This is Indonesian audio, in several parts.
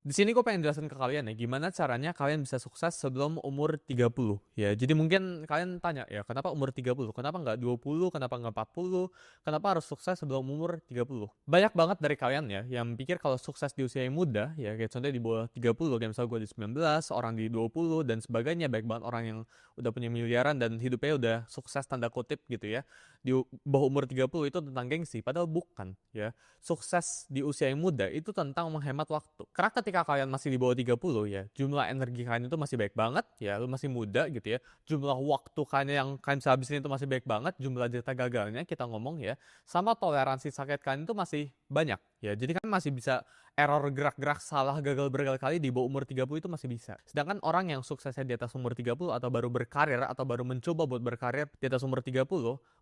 Di sini gue pengen jelasin ke kalian ya, gimana caranya kalian bisa sukses sebelum umur 30 ya. Jadi mungkin kalian tanya ya, kenapa umur 30? Kenapa nggak 20? Kenapa nggak 40? Kenapa harus sukses sebelum umur 30? Banyak banget dari kalian ya yang pikir kalau sukses di usia yang muda ya, kayak contohnya di bawah 30, kayak misalnya gue di 19, orang di 20 dan sebagainya. Baik banget orang yang udah punya miliaran dan hidupnya udah sukses tanda kutip gitu ya. Di bawah umur 30 itu tentang gengsi, padahal bukan ya. Sukses di usia yang muda itu tentang menghemat waktu. Karena ketika kalian masih di bawah 30 ya, jumlah energi kalian itu masih baik banget ya, lu masih muda gitu ya. Jumlah waktu kalian yang kalian bisa habisin itu masih baik banget, jumlah cerita gagalnya kita ngomong ya, sama toleransi sakit kalian itu masih banyak ya. Jadi kan masih bisa error gerak-gerak salah gagal berkali-kali di bawah umur 30 itu masih bisa. Sedangkan orang yang suksesnya di atas umur 30 atau baru berkarir atau baru mencoba buat berkarir di atas umur 30,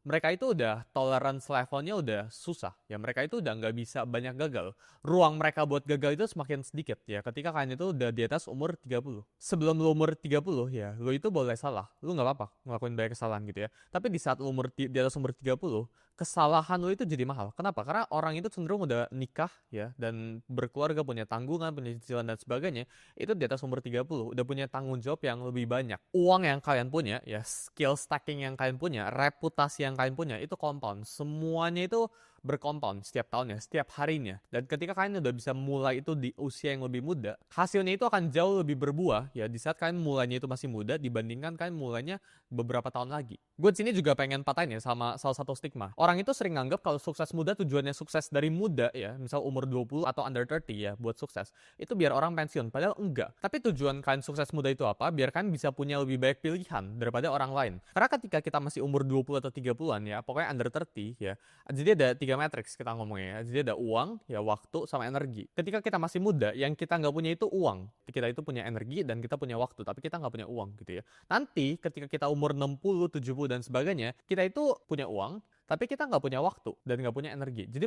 mereka itu udah tolerance levelnya udah susah ya, mereka itu udah nggak bisa banyak gagal. Ruang mereka buat gagal itu semakin sedikit ya ketika kalian itu udah di atas umur 30. Sebelum lu umur 30 ya, lu itu boleh salah, lu nggak apa-apa ngelakuin banyak kesalahan gitu ya, tapi di saat lu di atas umur 30, kesalahan lu itu jadi mahal. Kenapa? Karena orang itu cenderung udah nikah ya dan berkeluarga, punya tanggungan, punya cicilan dan sebagainya, itu di atas umur 30 udah punya tanggung jawab yang lebih banyak. Uang yang kalian punya ya, skill stacking yang kalian punya, reputasi yang kalian punya itu compound. Semuanya itu berkompound setiap tahunnya, setiap harinya. Dan ketika kalian udah bisa mulai itu di usia yang lebih muda, hasilnya itu akan jauh lebih berbuah ya di saat kalian mulainya itu masih muda dibandingkan kalian mulainya beberapa tahun lagi. Gue di sini juga pengen patahin ya sama salah satu stigma. Orang itu sering nganggap kalau sukses muda tujuannya sukses dari muda ya, misal umur 20 atau under 30 ya buat sukses. Itu biar orang pensiun, padahal enggak. Tapi tujuan kalian sukses muda itu apa? Biar kalian bisa punya lebih banyak pilihan daripada orang lain. Karena ketika kita masih umur 20 atau 30-an ya, pokoknya under 30 ya, jadi ada tiga matriks kita ngomongnya ya. Jadi ada uang, ya waktu, sama energi. Ketika kita masih muda, yang kita nggak punya itu uang. Kita itu punya energi dan kita punya waktu, tapi kita nggak punya uang gitu ya. Nanti ketika kita umur 60, 70 dan sebagainya, kita itu punya uang, tapi kita nggak punya waktu dan nggak punya energi. Jadi